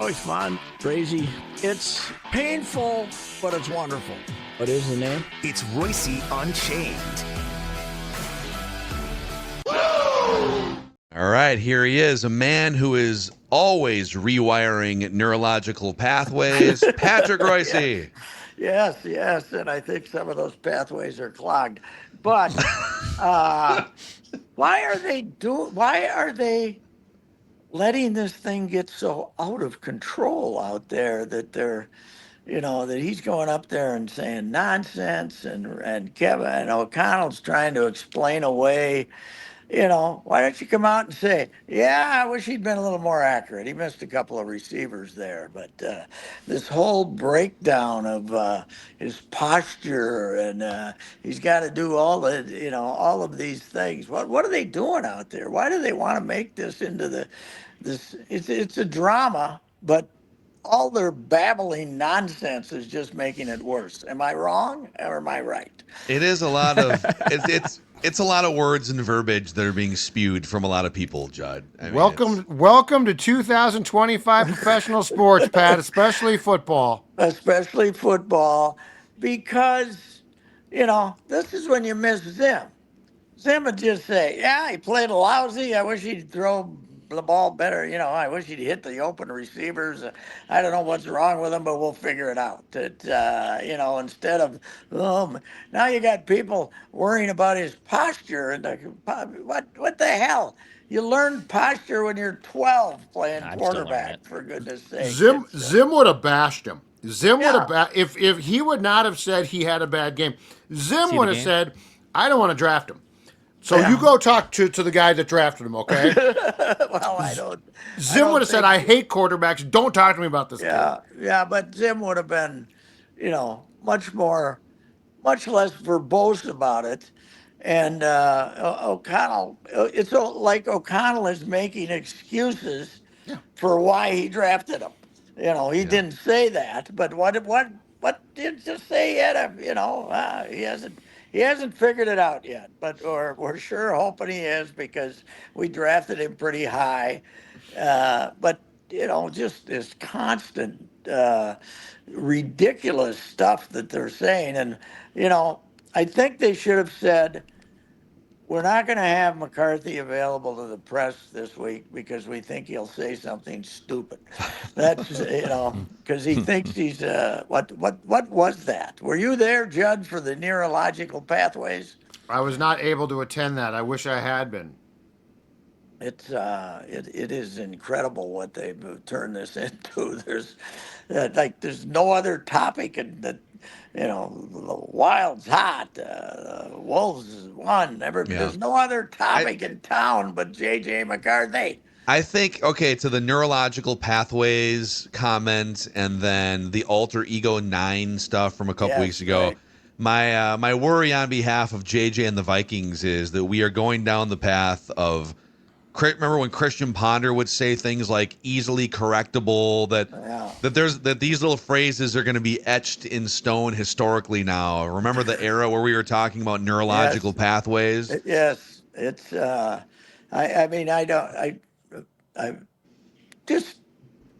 It's fun, crazy. It's painful, but it's wonderful. What is the name? It's Reusse Unchained. All right, here he is, a man who is always rewiring neurological pathways. Patrick Reusse. Yes, and I think some of those pathways are clogged. But why are they letting this thing get so out of control out there that that he's going up there and saying nonsense, and Kevin and O'Connell's trying to explain away. Why don't you come out and say, yeah, I wish he'd been a little more accurate. He missed a couple of receivers there. But this whole breakdown of his posture, and he's got to do all of these things. What are they doing out there? Why do they want to make this into this? It's a drama, but all their babbling nonsense is just making it worse. Am I wrong or am I right? It is a lot of it's a lot of words and verbiage that are being spewed from a lot of people, Judd. I mean, welcome to 2025 professional sports, Pat, especially football. Especially football, because this is when you miss Zim. Zim would just say, yeah, he played lousy. I wish he'd throw the ball better. I wish he'd hit the open receivers. I don't know what's wrong with him, but we'll figure it out. Instead of, now you got people worrying about his posture. And what the hell? You learn posture when you're 12 playing quarterback, for goodness sake. Zim would have bashed him. Zim would have if he would not have said he had a bad game. Zim would have said, I don't want to draft him. So you go talk to the guy that drafted him, okay? Well, I don't. Zim would have said, I hate quarterbacks. Don't talk to me about this kid. Yeah, but Zim would have been, much less verbose about it. And O'Connell, it's like O'Connell is making excuses for why he drafted him. He didn't say that, but what did you say yet? He hasn't figured it out yet, but we're sure hoping he is, because we drafted him pretty high. But just this constant ridiculous stuff that they're saying, and I think they should have said, we're not going to have McCarthy available to the press this week because we think he'll say something stupid. That's because he thinks he's what was that? Were you there, Judd, for the neurological pathways? I was not able to attend that. I wish I had been. It is incredible what they've turned this into. There's no other topic that. The Wild's hot. Wolves won. There's no other topic in town but JJ McCarthy. I think, to the neurological pathways comment and then the alter ego 9 stuff from a couple weeks ago. Right. My worry on behalf of JJ and the Vikings is that we are going down the path of, remember when Christian Ponder would say things like easily correctable, that these little phrases are going to be etched in stone historically now. Remember the era where we were talking about neurological pathways? Yes. It's I just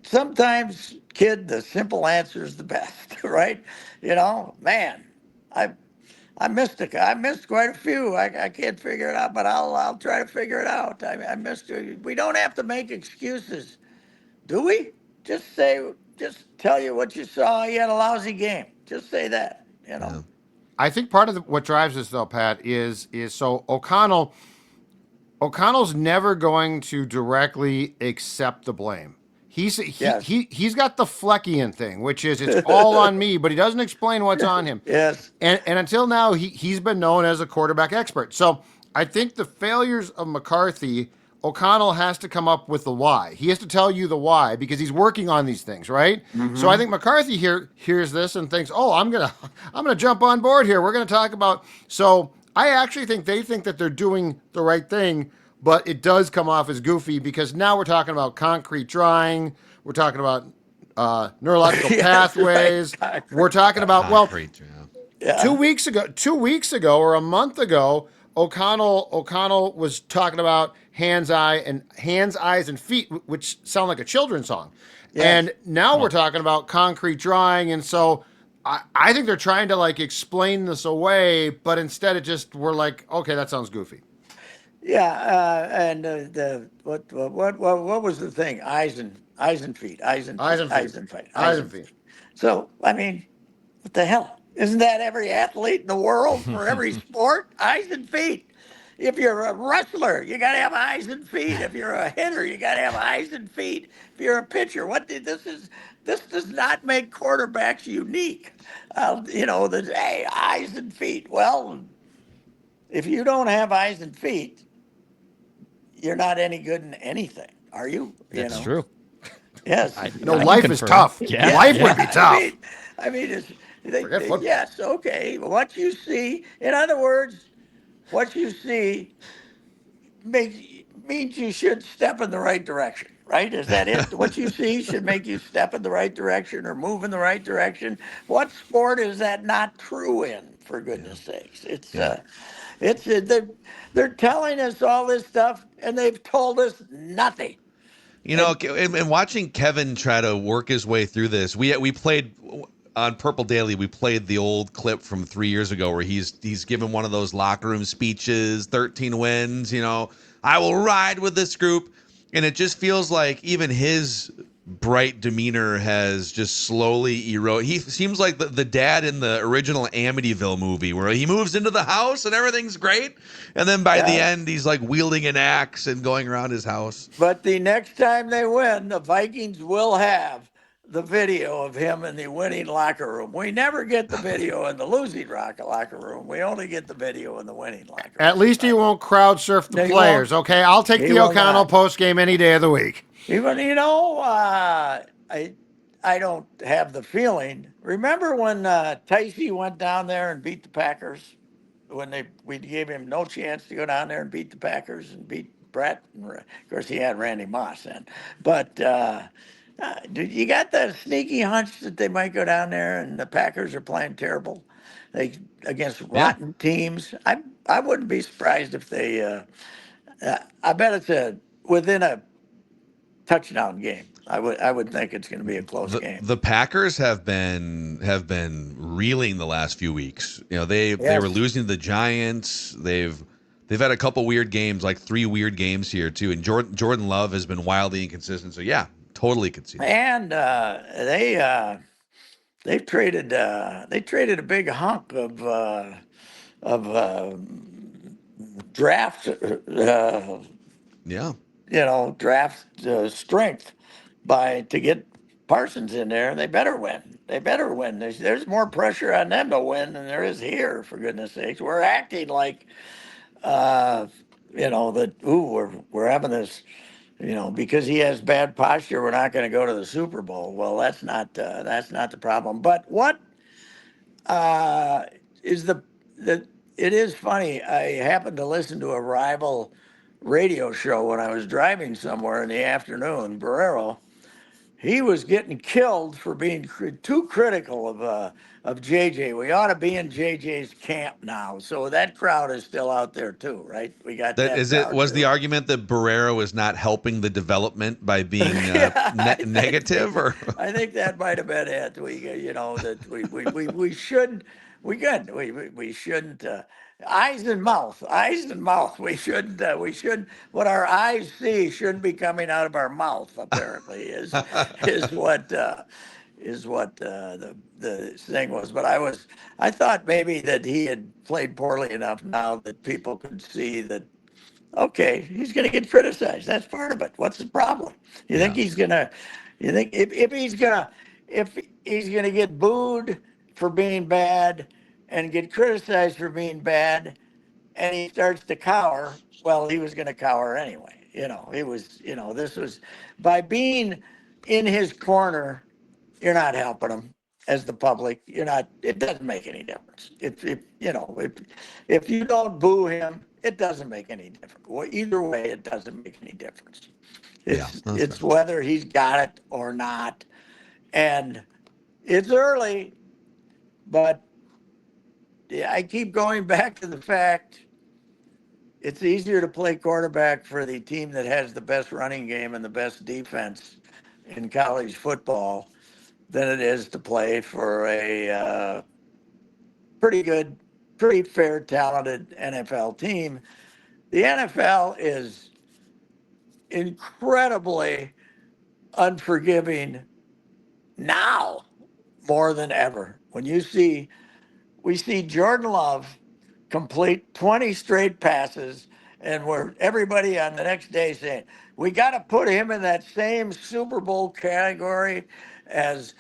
sometimes, kid, the simple answer is the best, right? Man, I missed quite a few. I can't figure it out, but I'll try to figure it out. I missed it. We don't have to make excuses, do we? Just tell you what you saw. You had a lousy game. Just say that. Yeah. I think part of what drives this, though, Pat, is so O'Connell's never going to directly accept the blame. He's got the Fleckian thing, which is it's all on me, but he doesn't explain what's on him. Yes. And until now, he's been known as a quarterback expert. So I think the failures of McCarthy, O'Connell has to come up with the why. He has to tell you the why because he's working on these things, right? Mm-hmm. So I think McCarthy hears this and thinks, oh, I'm gonna jump on board here. We're gonna talk about. So I actually think they think that they're doing the right thing. But it does come off as goofy because now we're talking about concrete drying. We're talking about neurological pathways. Right. We're talking about, concrete, 2 weeks ago or a month ago, O'Connell was talking about hands, eyes, and feet, which sound like a children's song. Yes. And now we're talking about concrete drawing. And so I think they're trying to like explain this away, but instead it just, we're like, okay, that sounds goofy. Yeah, and the what was the thing? Eyes and feet. Eyes and Eisen feet. feet. So I mean, what the hell? Isn't that every athlete in the world for every sport? Eyes and feet. If you're a wrestler, you got to have eyes and feet. If you're a hitter, you got to have eyes and feet. If you're a pitcher, this does not make quarterbacks unique. The hey, eyes and feet. Well, if you don't have eyes and feet, you're not any good in anything, are you? That's true. Yes. No, I can life is confirm. tough. Yeah. Life would be I tough. mean, I mean, it's, Forget football. yes, okay. What you see, in other words, what you see means you should step in the right direction, right? Is that it? What you see should make you step in the right direction or move in the right direction. What sport is that not true in? For goodness sakes, they're telling us all this stuff and they've told us nothing. And watching Kevin try to work his way through this, we played on Purple Daily. We played the old clip from 3 years ago where he's given one of those locker room speeches, 13 wins. I will ride with this group, and it just feels like even his bright demeanor has just slowly eroded. He seems like the dad in the original Amityville movie where he moves into the house and everything's great, and then by the end he's like wielding an axe and going around his house. But the next time they win, the Vikings will have the video of him in the winning locker room. We never get the video in the losing locker room. We only get the video in the winning locker room. At least he won't crowd surf the players, okay? I'll take the O'Connell post game any day of the week. Even, I don't have the feeling. Remember when Ticey went down there and beat the Packers? When we gave him no chance to go down there and beat the Packers and beat Brett. Of course, he had Randy Moss then. But you got the sneaky hunch that they might go down there and the Packers are playing terrible against rotten teams. I wouldn't be surprised if they. I bet it's within a touchdown game. I would think it's going to be a close game. The Packers have been reeling the last few weeks. They were losing to the Giants. They've had a couple weird games, like 3 weird games here too. And Jordan Love has been wildly inconsistent. So yeah, totally could see that. And they traded a big hunk of draft draft strength to get Parsons in there. They better win. There's more pressure on them to win than there is here, for goodness sakes. We're acting like we're having this, because he has bad posture, we're not going to go to the Super Bowl. Well, that's not the problem. But what is it is funny. I happened to listen to a rival radio show when I was driving somewhere in the afternoon. Barrero, he was getting killed for being too critical of JJ. We ought to be in JJ's camp now. So that crowd is still out there too, right? We got that. The argument that Barrero is not helping the development by being negative, or I think that might have been it. We shouldn't. We shouldn't. Eyes and mouth. We shouldn't. What our eyes see shouldn't be coming out of our mouth. Apparently, is what the thing was. But I thought maybe that he had played poorly enough now that people could see that. Okay, he's going to get criticized. That's part of it. What's the problem? You think he's going to? You think if he's going to get booed for being bad and get criticized for being bad, and he starts to cower, well, he was going to cower anyway. This was, by being in his corner, you're not helping him as the public. It doesn't make any difference. If you don't boo him, it doesn't make any difference. Well, either way, it doesn't make any difference. It's whether he's got it or not. And it's early, but I keep going back to the fact it's easier to play quarterback for the team that has the best running game and the best defense in college football than it is to play for a pretty fair, talented NFL team. The NFL is incredibly unforgiving now more than ever. We see Jordan Love complete 20 straight passes, and we're everybody on the next day saying we got to put him in that same Super Bowl category as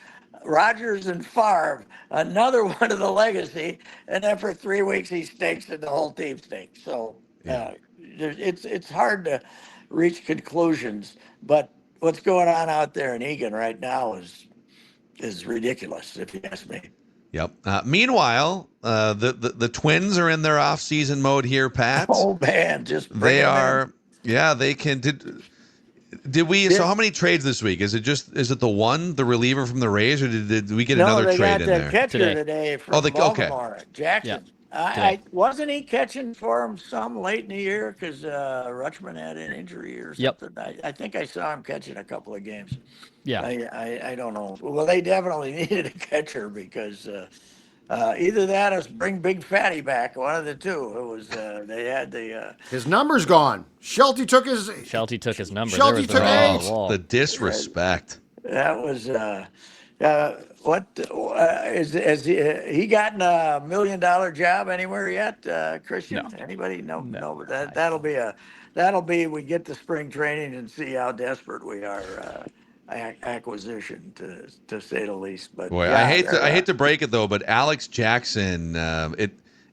Rodgers and Favre, another one of the legacy. And then for 3 weeks he stinks, and the whole team stinks. So it's hard to reach conclusions. But what's going on out there in Egan right now is ridiculous, if you ask me. Yep. Meanwhile, the Twins are in their off-season mode here, Pat. Oh man, just bring They them are. in. Yeah, they can. Did we? So how many trades this week? Is it the reliever from the Rays, or did we get another trade in No, they there? got the catcher today from Okay. Baltimore, Jackson. Today. Wasn't he catching for him some late in the year because Rutschman had an injury or Yep. something? I think I saw him catching a couple of games. Yeah. I don't know. Well, they definitely needed a catcher because either that or bring Big Fatty back. One of the two. It was they had the His number's gone. Shelty took his number. Shelty There was took the eight. on the wall. The disrespect. that was what is he gotten a $1 million job anywhere yet, Christian? No. Anybody? No. But that'll be we get to spring training and see how desperate we are. Acquisition to say the least. But Boy, yeah, I hate to break it though, but Alex Jackson,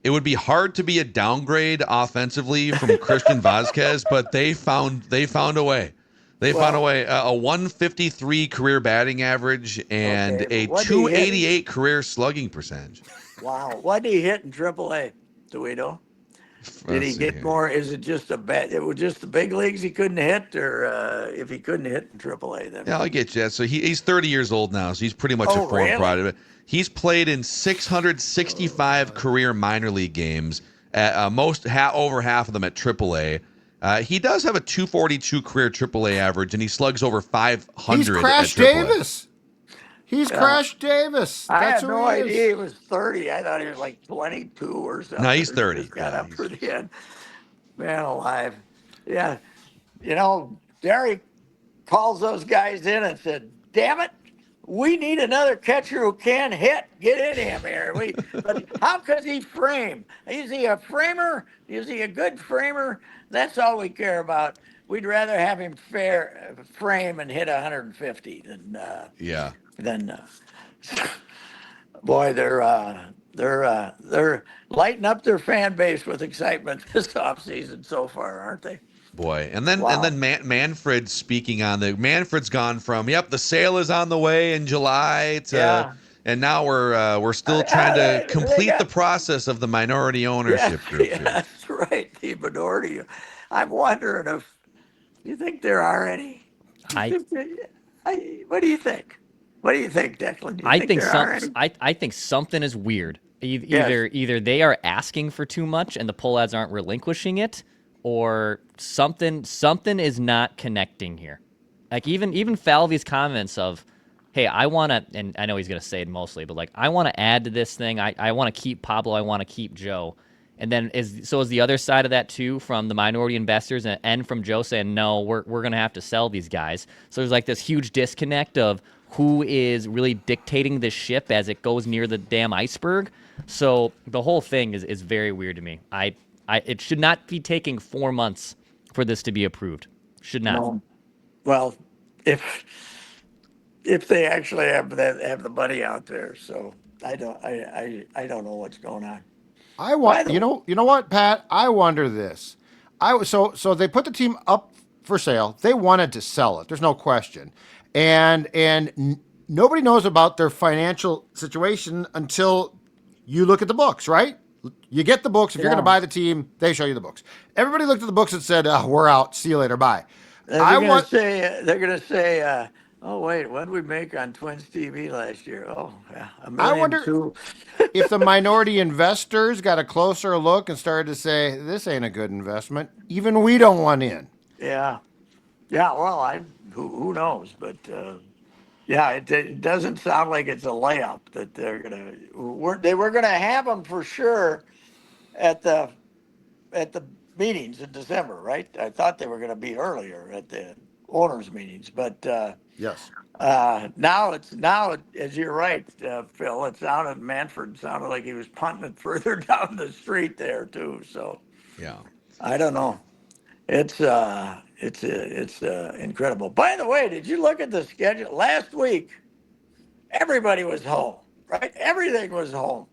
it would be hard to be a downgrade offensively from Christian Vazquez, but they found a way. They found a way. A 153 career batting average and a 288 career slugging percentage. Wow, what did he hit in AAA? Do we know? Did he get more? Is it just it was just the big leagues he couldn't hit, or if he couldn't hit in AAA, then Yeah, I'll get you. So he's 30 years old now, so he's pretty much a form really? product of it. He's played in 665 career minor league games, over half of them at AAA. He does have a 242 career AAA average, and he slugs over 500. He's Crash at AAA. Davis. He's Crash Davis. I That's had who no he is. idea he was 30. I thought he was like 22 or something. No, he's 30. Just got Yeah, up for the end. Man alive. Yeah. Derek calls those guys in and said, damn it, we need another catcher who can hit. Get in him here. But how could he frame? Is he a framer? Is he a good framer? That's all we care about. We'd rather have him frame and hit 150 than boy, they're lighting up their fan base with excitement this offseason so far, aren't they? Boy, and then Manfred speaking on Manfred's gone from the sale is on the way in July to and now we're still trying to complete the process of the minority ownership group. Yeah, that's right, the minority. I'm wondering if you think there are any. What do you think? What do you think, Declan? I think something is weird. Either they are asking for too much and the poll ads aren't relinquishing it, or something is not connecting here. Like even Falvey's comments of, hey, I want to, and I know he's going to say it mostly, but like, I want to add to this thing. I want to keep Pablo. I want to keep Joe. And then is the other side of that too, from the minority investors and from Joe saying, no, we're going to have to sell these guys. So there's like this huge disconnect of who is really dictating this ship as it goes near the damn iceberg. So the whole thing is very weird to me. It should not be taking 4 months for this to be approved. Should not. No. Well, if they actually have the money out there, so I don't know what's going on. You know what, Pat? I wonder this. So they put the team up for sale. They wanted to sell it. There's no question. And nobody knows about their financial situation until you look at the books, right? You get the books. If you're going to buy the team, they show you the books. Everybody looked at the books and said, we're out. See you later. Bye. They're going to say, oh, wait, what did we make on Twins TV last year? Oh, yeah, $1 million. I wonder if the minority investors got a closer look and started to say, this ain't a good investment. Even we don't want in. Yeah. Yeah, well, who knows? But yeah, it doesn't sound like it's a layup that they were gonna have them for sure at the meetings in December, right? I thought they were going to be earlier at the owners' meetings, but Yes. as you're right, Phil. It sounded Manfred sounded like he was punting it further down the street there too. So Yeah. I don't know. It's incredible. By the way, did you look at the schedule last week? Everybody was home, right? Everything was home.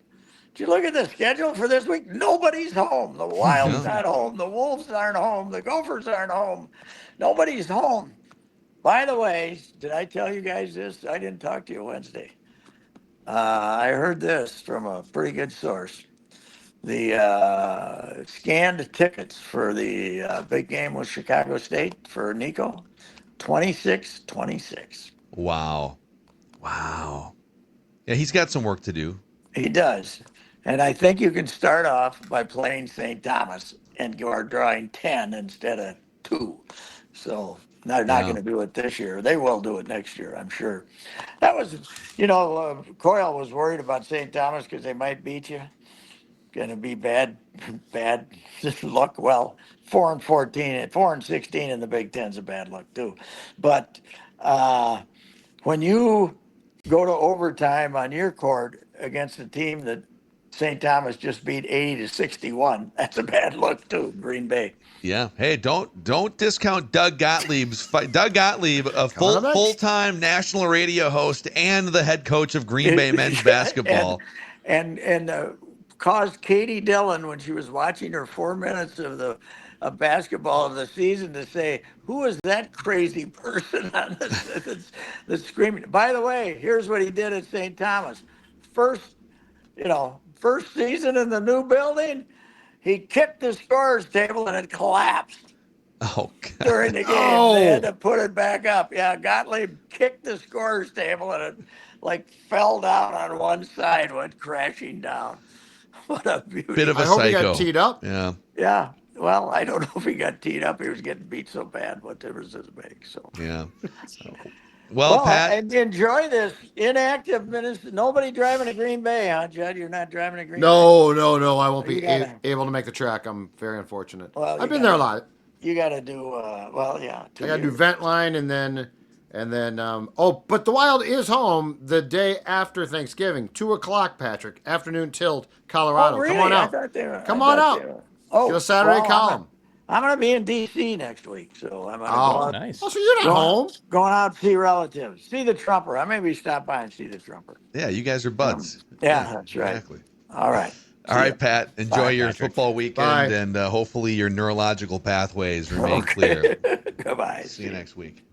Did you look at the schedule for this week? Nobody's home. The Wild's not home. The Wolves aren't home. The Gophers aren't home. Nobody's home. By the way, did I tell you guys this? I didn't talk to you Wednesday. I heard this from a pretty good source. The scanned tickets for the big game with Chicago State for Nico, 26-26. Wow. Yeah, he's got some work to do. He does. And I think you can start off by playing St. Thomas and you are drawing 10 instead of 2. So they're not going to do it this year. They will do it next year, I'm sure. That was, Coyle was worried about St. Thomas because they might beat you. Going to be bad luck. Well, 4-14, 4-16 in the Big Ten's a bad luck too. But when you go to overtime on your court against a team that St. Thomas just beat 80-61. That's a bad look too, Green Bay. Yeah. Hey, don't discount Doug Gottlieb's fight. Doug Gottlieb, a full-time national radio host and the head coach of Green Bay men's basketball. And caused Katie Dillon, when she was watching her 4 minutes of the basketball of the season, to say, who is that crazy person on that's screaming? By the way, here's what he did at St. Thomas. First season in the new building, he kicked the scorer's table and it collapsed. Oh, God. During the game. They had to put it back up. Yeah, Gottlieb kicked the scorer's table and it fell down on one side, went crashing down. What a beauty. Bit of a I hope psycho. he got teed up. Yeah. Yeah. Well, I don't know if he got teed up. He was getting beat so bad. What difference does it make? So. Yeah. Well, Pat. And enjoy this inactive minister. Nobody driving to Green Bay, huh, Judd? You're not driving to Green Bay? No. I won't be able to make the track. I'm very unfortunate. Well, I've been there a lot. You got to do, I got to do vent line and then, but the Wild is home the day after Thanksgiving, 2:00, Patrick, afternoon tilt, Colorado. Oh, really? Come on out. Come on out. Get a Saturday column. I'm going to be in D.C. next week, so I'm going to go out. Nice. Oh, so you're not home. Going out to see relatives. See the Trumper. I maybe stop by and see the Trumper. Yeah, you guys are buds. Yeah, that's right. Exactly. All right. All right, Pat. Enjoy your Patrick. football weekend, and hopefully your neurological pathways remain clear. Goodbye. See you next week.